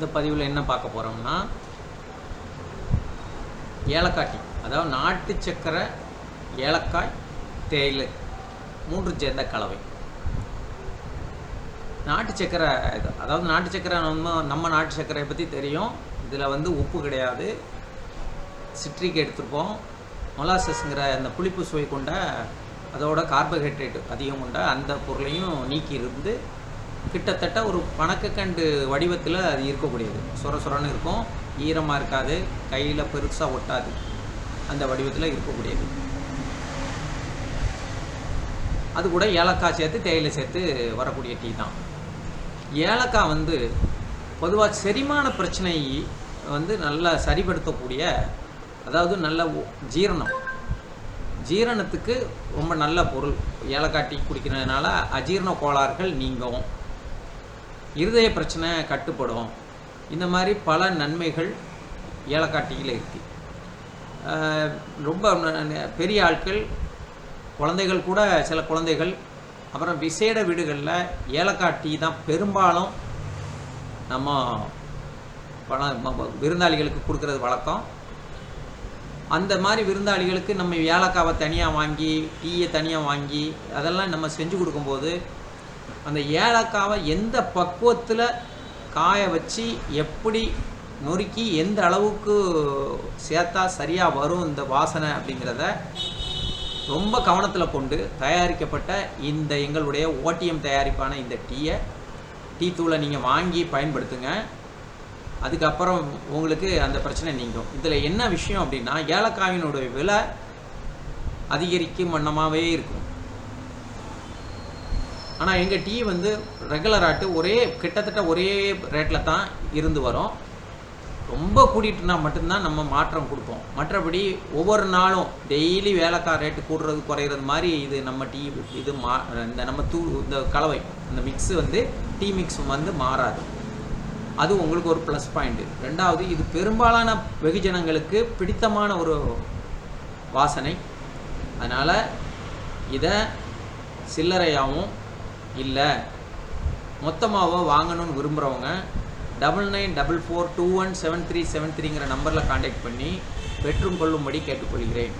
இந்த பதிவில் என்ன பார்க்க போகிறோம்னா ஏலக்காய் டீ, அதாவது நாட்டு சக்கரை, ஏலக்காய், தேயிலை 3 சேர்ந்த கலவை. நாட்டு சக்கரை இது, அதாவது நாட்டு சக்கரை நம்ம நாட்டு சக்கரையை பற்றி தெரியும். இதில் உப்பு கிடையாது, சிட்ரிக் எடுத்துருப்போம். மொலாசஸ்ங்கிற அந்த புளிப்பு சுவை கொண்ட, அதோட கார்போஹைட்ரேட் அதிகம் கொண்ட அந்த பொருளையும் நீக்கி இருந்து கிட்டத்தட்ட ஒரு பனக்கற்கண்டு வடிவத்தில் அது இருக்கக்கூடியது. சொர சொரன்னு இருக்கும், ஈரமாக இருக்காது, கையில் பெருசாக ஒட்டாது, அந்த வடிவத்தில் இருக்கக்கூடியது. அது கூட ஏலக்காய் சேர்த்து தேயிலை சேர்த்து வரக்கூடிய டீ தான். ஏலக்காய் பொதுவாக செரிமான பிரச்சனை நல்லா சரிப்படுத்தக்கூடிய, அதாவது நல்ல ஜீரணத்துக்கு ரொம்ப நல்ல பொருள். ஏலக்காய் டீ குடிக்கிறதுனால அஜீரண கோளாறுகள் நீங்கும், இருதய பிரச்சனை கட்டுப்படும். இந்த மாதிரி பல நன்மைகள் ஏலக்காய் டீயில் இருக்குது. ரொம்ப பெரிய ஆட்கள், குழந்தைகள் கூட, சில குழந்தைகள், அப்புறம் விசேட வீடுகளில் ஏலக்காய் டீ தான் பெரும்பாலும் நம்ம விருந்தாளிகளுக்கு கொடுக்கறது வழக்கம். அந்த மாதிரி விருந்தாளிகளுக்கு நம்ம ஏலக்காவை தனியாக வாங்கி, டீயை தனியாக வாங்கி அதெல்லாம் நம்ம செஞ்சு கொடுக்கும்போது அந்த ஏலக்காவை எந்த பக்குவத்தில் காய வச்சு, எப்படி நொறுக்கி, எந்த அளவுக்கு சேர்த்தா சரியாக வரும் இந்த வாசனை அப்படிங்கிறத ரொம்ப கவனத்தில் கொண்டு தயாரிக்கப்பட்ட இந்த எங்களுடைய ஓடிஎம் தயாரிப்பான இந்த டீ தூளை நீங்கள் வாங்கி பயன்படுத்துங்க. அதுக்கப்புறம் உங்களுக்கு அந்த பிரச்சனை நீங்கும். இதில் என்ன விஷயம் அப்படின்னா, ஏலக்காயினுடைய விலை அதிகரிக்கும் வண்ணமாகவே இருக்கும். ஆனால் எங்கள் டீ ரெகுலராட்டு கிட்டத்தட்ட ஒரே ரேட்டில் தான் இருந்து வரும். ரொம்ப கூட்டிகிட்டுனா மட்டும்தான் நம்ம மாற்றம் கொடுப்போம். மற்றபடி ஒவ்வொரு நாளும் டெய்லி ஏலக்காய் ரேட்டு கூடுறது குறையிறது மாதிரி இது நம்ம டீ இந்த நம்ம இந்த கலவை, இந்த மிக்ஸு டீ மிக்ஸ் மாறாது. அது உங்களுக்கு ஒரு ப்ளஸ் பாயிண்ட்டு. ரெண்டாவது, இது பெரும்பாலான வெகுஜனங்களுக்கு பிடித்தமான ஒரு வாசனை. அதனால் இதை சில்லறையாகவும் இல்லை மொத்தமாகவோ வாங்கணும்னு விரும்புகிறவங்க 9944217373 நம்பரில் கான்டாக்ட் பண்ணி பெற்றுக்கொள்ளும்படி கேட்டுக்கொள்கிறேன்.